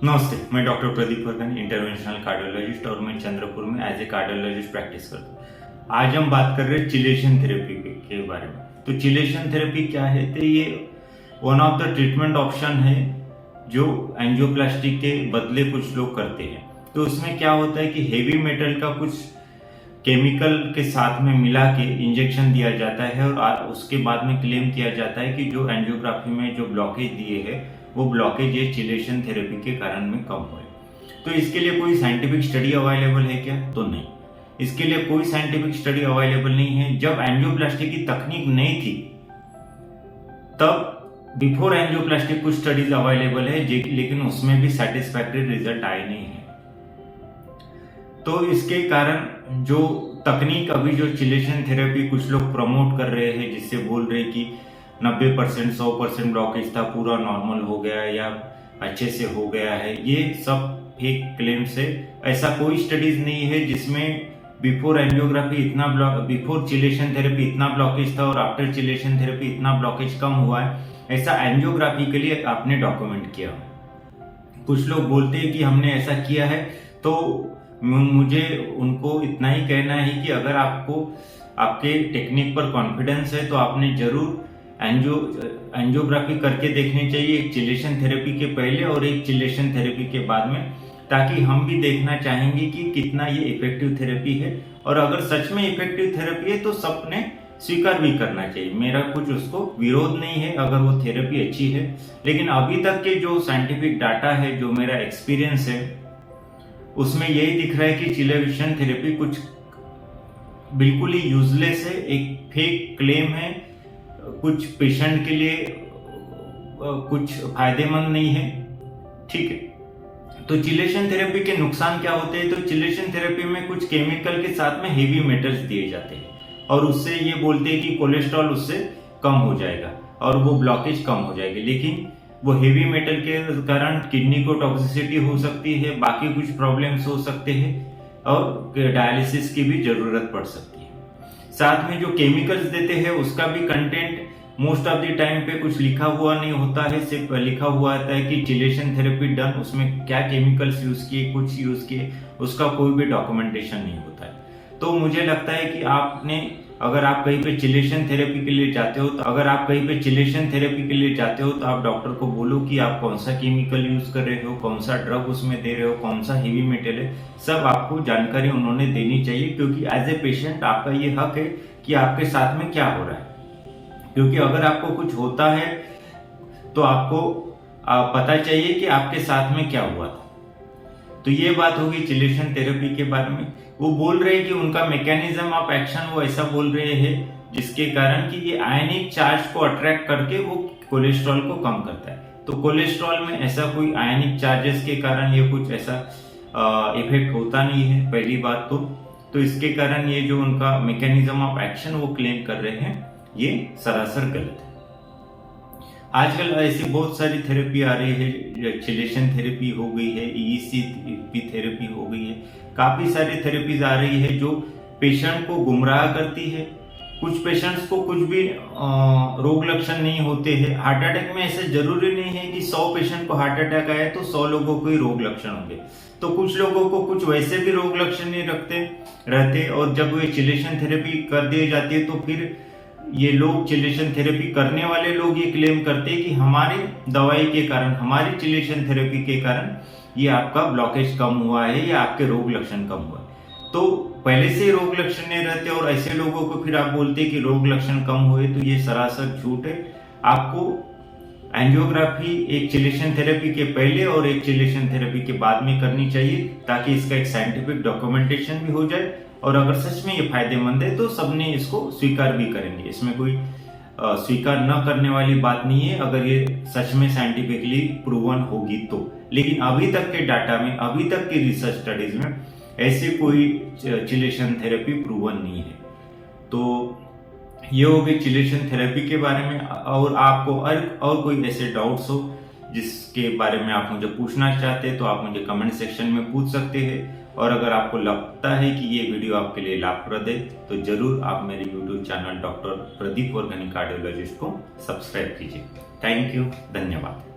नमस्ते, मैं doctor Pradeep वर्गन, interventional cardiologist और मैं चंद्रपुर में एज ए कार्डियोलॉजिस्ट प्रैक्टिस करता हूँ। आज हम बात कर रहे हैं चिलेशन थेरेपी के बारे में। तो चिलेशन थेरेपी क्या है? तो ये one of the treatment option है जो एंजियोप्लास्टी के बदले कुछ लोग करते हैं। तो उसमें क्या होता है कि हेवी मेटल का कुछ केमिकल के साथ में मिला के इंजेक्शन दिया जाता है और उसके बाद में क्लेम किया जाता है कि जो एंजियोग्राफी में जो ब्लॉकेज दिए है वो ब्लॉकेज ये चिलेशन थेरेपी के कारण में कम हुए। तो इसके लिए कोई साइंटिफिक स्टडी अवेलेबल है क्या? तो नहीं, इसके लिए कोई साइंटिफिक स्टडी अवेलेबल नहीं है। जब एंजियोप्लास्टी की तकनीक नहीं थी तब बिफोर एंजियोप्लास्टी कुछ स्टडीज अवेलेबल है, लेकिन उसमें भी सेटिस्फैक्टरी रिजल्ट आए नहीं है। तो इसके कारण जो तकनीक अभी जो चिलेशन थेरेपी कुछ लोग प्रमोट कर रहे हैं, जिससे बोल रहे कि 90% 100% ब्लॉकेज था, पूरा नॉर्मल हो गया या अच्छे से हो गया है, ये सब फेक क्लेम्स है। ऐसा कोई स्टडीज नहीं है जिसमें before angiography before chelation therapy इतना ब्लॉकेज था और आफ्टर चिलेशन थेरेपी इतना ब्लॉकेज कम हुआ है, ऐसा एंजियोग्राफी के लिए आपने डॉक्यूमेंट किया। कुछ लोग बोलते हैं कि हमने ऐसा किया है, तो मुझे उनको इतना ही कहना है कि अगर आपको आपके टेक्निक पर कॉन्फिडेंस है तो आपने जरूर एंजियोग्राफी करके देखनी चाहिए, एक चिलेशन थेरेपी के पहले और एक चिलेशन थेरेपी के बाद में, ताकि हम भी देखना चाहेंगे कि कितना ये इफेक्टिव थेरेपी है। और अगर सच में इफेक्टिव थेरेपी है तो सबने स्वीकार भी करना चाहिए। मेरा कुछ उसको विरोध नहीं है अगर वो थेरेपी अच्छी है, लेकिन अभी तक के जो साइंटिफिक डाटा है, जो मेरा एक्सपीरियंस है, उसमें यही दिख रहा है कि चिलेशन थेरेपी कुछ बिल्कुल ही यूजलेस है, एक फेक क्लेम है, कुछ पेशेंट के लिए कुछ फायदेमंद नहीं है। ठीक है, तो चिलेशन थेरेपी के नुकसान क्या होते हैं? तो चिलेशन थेरेपी में कुछ केमिकल के साथ में हेवी मेटल्स दिए जाते हैं और उससे ये बोलते हैं कि कोलेस्ट्रॉल उससे कम हो जाएगा और वो ब्लॉकेज कम हो जाएगी, लेकिन वो हेवी मेटल के कारण किडनी को टॉक्सिसिटी हो सकती है, बाकी कुछ प्रॉब्लम्स हो सकते हैं और डायलिसिस की भी जरूरत पड़ सकती है। साथ में जो केमिकल्स देते हैं उसका भी content most of the time पे कुछ लिखा हुआ नहीं होता है, सिर्फ लिखा हुआ आता है कि चिलेशन थेरेपी डन, उसमें क्या केमिकल्स यूज किए, कुछ यूज किए, उसका कोई भी डॉक्यूमेंटेशन नहीं होता है। तो मुझे लगता है कि आपने अगर आप कहीं पे चिलेशन थेरेपी के लिए जाते हो तो आप डॉक्टर को बोलो कि आप कौन सा केमिकल यूज कर रहे हो, कौन सा ड्रग उसमें दे रहे हो, कौन सा हेवी मेटल है, सब आपको जानकारी उन्होंने देनी चाहिए। क्योंकि एज ए पेशेंट आपका ये हक है कि आपके साथ में क्या हो रहा है, क्योंकि अगर आपको कुछ होता है तो आपको पता चाहिए कि आपके साथ में क्या हुआ था। तो ये बात होगी चिलेशन थेरेपी के बारे में। वो बोल रहे हैं कि उनका मैकेनिज्म ऑफ एक्शन वो ऐसा बोल रहे हैं जिसके कारण कि ये आयनिक चार्ज को अट्रैक्ट करके वो कोलेस्ट्रॉल को कम करता है। तो कोलेस्ट्रॉल में ऐसा कोई आयनिक चार्जेस के कारण ये कुछ ऐसा इफेक्ट होता नहीं है, पहली बात तो इसके कारण ये जो उनका मैकेनिज्म ऑफ एक्शन वो क्लेम कर रहे हैं, ये सरासर गलत है। आजकल ऐसी बहुत सारी थेरेपी आ रही है, चिलेशन थेरेपी हो गई है, ईईसी थेरेपी हो गई है, काफी सारी थेरेपीज आ रही है जो पेशेंट को गुमराह करती है। कुछ पेशेंट्स को कुछ भी रोग लक्षण नहीं होते हैं। हार्ट अटैक में ऐसे जरूरी नहीं है कि 100 पेशेंट को हार्ट अटैक आए तो 100 लोगों को ही रोग लक्षण होंगे। तो कुछ लोगों को कुछ वैसे भी रोग लक्षण नहीं रहते और जब ये चिलेशन थेरेपी कर दी जाती है तो फिर ये लोग, चिलेशन थेरेपी करने वाले लोग, ये क्लेम करते हैं कि हमारी दवाई के कारण, हमारी चिलेशन थेरेपी के कारण ये आपका ब्लॉकेज कम हुआ है या आपके रोग लक्षण कम हुआ है। तो पहले से रोग लक्षण नहीं रहते और ऐसे लोगों को फिर आप बोलते हैं कि रोग लक्षण कम हुए, तो ये सरासर झूठ है। आपको एंजियोग्राफी एक चिलेशन थेरेपी के पहले और एक चिलेशन थेरेपी के बाद में करनी चाहिए, ताकि इसका एक साइंटिफिक डॉक्यूमेंटेशन भी हो जाए और अगर सच में ये फायदेमंद है तो सबने इसको स्वीकार भी करेंगे। इसमें कोई स्वीकार न करने वाली बात नहीं है अगर ये सच में साइंटिफिकली प्रूवन होगी तो। लेकिन अभी तक के डाटा में, अभी तक की रिसर्च स्टडीज में ऐसे कोई चिलेशन थेरेपी प्रूवन नहीं है। तो ये हो गई चिलेशन थेरेपी के बारे में। और आपको और कोई ऐसे डाउट्स हो जिसके बारे में आप मुझे पूछना चाहते हैं तो आप मुझे कमेंट सेक्शन में पूछ सकते हैं। और अगर आपको लगता है कि ये वीडियो आपके लिए लाभप्रद है तो जरूर आप मेरे YouTube channel doctor Pradeep Vargani cardiologist को सब्सक्राइब कीजिए। थैंक यू, धन्यवाद।